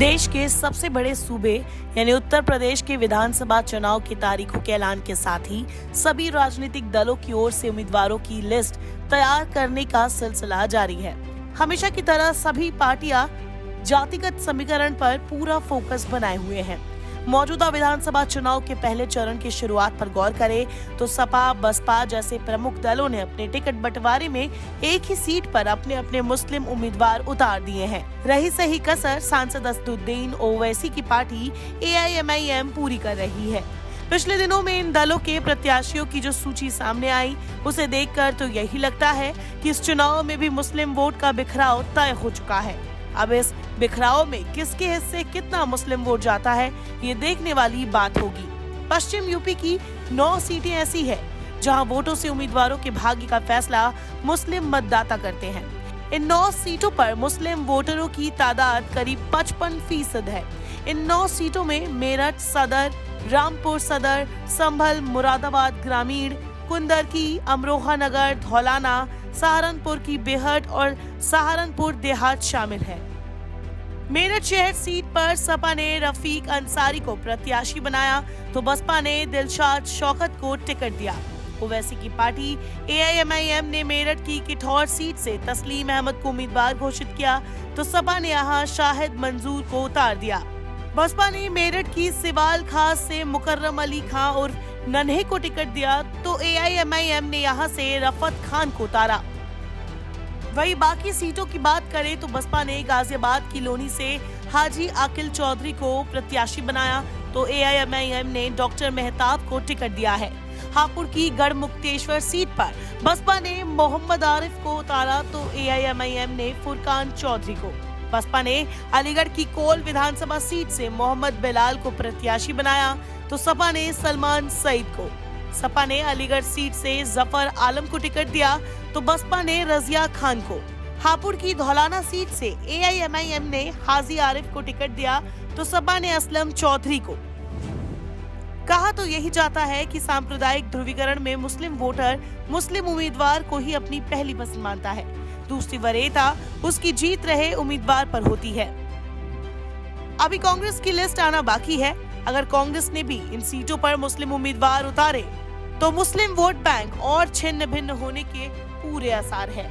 देश के सबसे बड़े सूबे यानी उत्तर प्रदेश के विधानसभा चुनाव की तारीखों के ऐलान के साथ ही सभी राजनीतिक दलों की ओर से उम्मीदवारों की लिस्ट तैयार करने का सिलसिला जारी है। हमेशा की तरह सभी पार्टियां जातिगत समीकरण पर पूरा फोकस बनाए हुए हैं। मौजूदा विधानसभा चुनाव के पहले चरण की शुरुआत पर गौर करें तो सपा, बसपा जैसे प्रमुख दलों ने अपने टिकट बंटवारे में एक ही सीट पर अपने अपने मुस्लिम उम्मीदवार उतार दिए हैं। रही सही कसर सांसद असदुद्दीन ओवैसी की पार्टी AIMIM पूरी कर रही है। पिछले दिनों में इन दलों के प्रत्याशियों की जो सूची सामने आई उसे देखकर तो यही लगता है कि इस चुनाव में भी मुस्लिम वोट का बिखराव तय हो चुका है। अब इस बिखराव में किसके हिस्से कितना मुस्लिम वोट जाता है ये देखने वाली बात होगी। पश्चिम यूपी की 9 सीटें ऐसी है जहां वोटों से उम्मीदवारों के भाग्य का फैसला मुस्लिम मतदाता करते हैं। इन 9 सीटों पर मुस्लिम वोटरों की तादाद करीब 55% है। इन 9 सीटों में मेरठ सदर, रामपुर सदर, संभल, मुरादाबाद ग्रामीण, कुंदरकी, अमरोहा नगर, धौलाना, सहारनपुर की बेहट और सहारनपुर देहात शामिल है। मेरठ शहर सीट पर सपा ने रफीक अंसारी को प्रत्याशी बनाया तो बसपा ने दिलशाद शौकत को टिकट दिया। ओवैसी की पार्टी AIMIM ने मेरठ की किठौर सीट से तस्लीम अहमद को उम्मीदवार घोषित किया तो सपा ने यहां शाहिद मंजूर को उतार दिया। बसपा ने मेरठ की सिवाल खास से मुकर्रम अली खां और नन्हे को टिकट दिया तो AIMIM ने यहां से रफत खान को उतारा। वही बाकी सीटों की बात करें तो बसपा ने गाजियाबाद की लोनी से हाजी आकिल चौधरी को प्रत्याशी बनाया तो AIMIM ने डॉक्टर मेहताब को टिकट दिया है। हापुड़ की गढ़मुक्तेश्वर सीट पर बसपा ने मोहम्मद आरिफ को उतारा तो AIMIM ने फुरकान चौधरी को। बसपा ने अलीगढ़ की कोल विधानसभा सीट से मोहम्मद बिलाल को प्रत्याशी बनाया तो सपा ने सलमान सईद को। सपा ने अलीगढ़ सीट से जफर आलम को टिकट दिया तो बसपा ने रजिया खान को। हापुड़ की धौलाना सीट से AIMIM ने हाजी आरिफ को टिकट दिया तो सपा ने असलम चौधरी को। कहा तो यही जाता है कि सांप्रदायिक ध्रुवीकरण में मुस्लिम वोटर मुस्लिम उम्मीदवार को ही अपनी पहली पसंद मानता है। दूसरी वरीयता उसकी जीत रहे उम्मीदवार पर होती है। अभी कांग्रेस की लिस्ट आना बाकी है। अगर कांग्रेस ने भी इन सीटों पर मुस्लिम उम्मीदवार उतारे तो मुस्लिम वोट बैंक और छिन्न भिन्न होने के पूरे आसार है।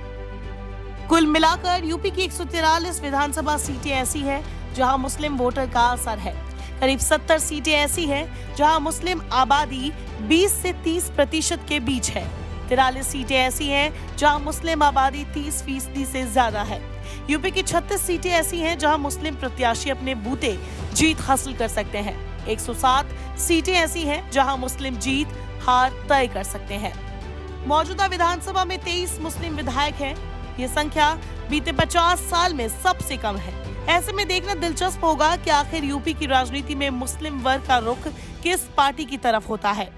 कुल मिलाकर यूपी की 143 विधानसभा सीटें ऐसी हैं जहां मुस्लिम वोटर का असर है। करीब 70 सीटें ऐसी हैं जहां मुस्लिम आबादी 20 से 30% के बीच है। 43 सीटें ऐसी हैं जहां मुस्लिम आबादी 30% से ज्यादा है। यूपी की 36 सीटें ऐसी हैं जहां मुस्लिम प्रत्याशी अपने बूते जीत हासिल कर सकते हैं। 107 सीटें ऐसी हैं जहां मुस्लिम जीत हार तय कर सकते हैं। मौजूदा विधानसभा में 23 मुस्लिम विधायक हैं। ये संख्या बीते 50 साल में सबसे कम है। ऐसे में देखना दिलचस्प होगा कि आखिर यूपी की राजनीति में मुस्लिम वर्ग का रुख किस पार्टी की तरफ होता है।